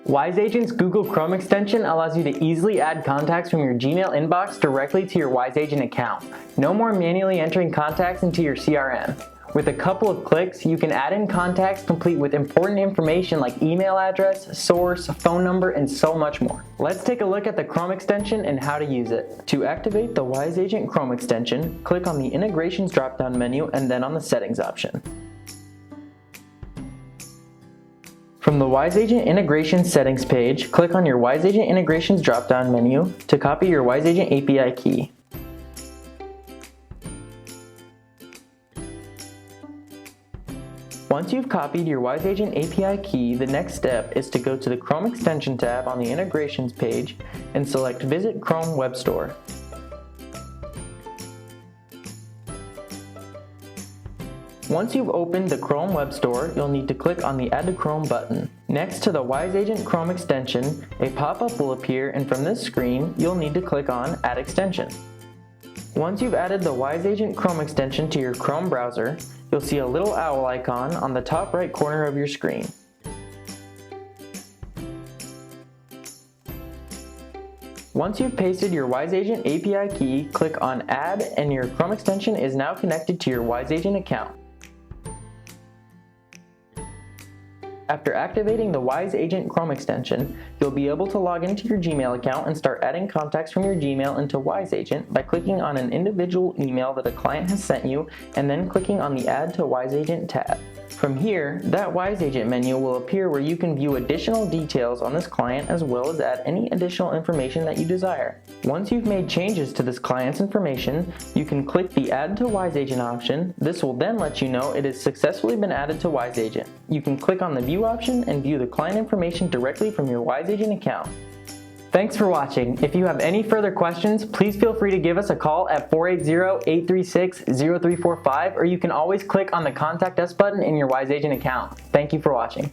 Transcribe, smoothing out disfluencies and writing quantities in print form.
WiseAgent's Google Chrome extension allows you to easily add contacts from your Gmail inbox directly to your WiseAgent account. No more manually entering contacts into your CRM. With a couple of clicks, you can add in contacts complete with important information like email address, source, phone number, and so much more. Let's take a look at the Chrome extension and how to use it. To activate the WiseAgent Chrome extension, click on the Integrations drop-down menu and then on the Settings option. From the WiseAgent Integration Settings page, click on your WiseAgent Integrations drop-down menu to copy your WiseAgent API key. Once you've copied your WiseAgent API key, the next step is to go to the Chrome Extension tab on the Integrations page and select Visit Chrome Web Store. Once you've opened the Chrome Web Store, you'll need to click on the Add to Chrome button. Next to the WiseAgent Chrome extension, a pop-up will appear, and from this screen, you'll need to click on Add Extension. Once you've added the WiseAgent Chrome extension to your Chrome browser, you'll see a little owl icon on the top right corner of your screen. Once you've pasted your WiseAgent API key, click on Add, and your Chrome extension is now connected to your WiseAgent account. After activating the WiseAgent Chrome extension, you'll be able to log into your Gmail account and start adding contacts from your Gmail into WiseAgent by clicking on an individual email that a client has sent you and then clicking on the Add to WiseAgent tab. From here, that WiseAgent menu will appear where you can view additional details on this client as well as add any additional information that you desire. Once you've made changes to this client's information, you can click the Add to WiseAgent option. This will then let you know it has successfully been added to WiseAgent. You can click on the View option and view the client information directly from your WiseAgent account. Thanks for watching. If you have any further questions, please feel free to give us a call at 480-836-0345, or you can always click on the Contact Us button in your WiseAgent account. Thank you for watching.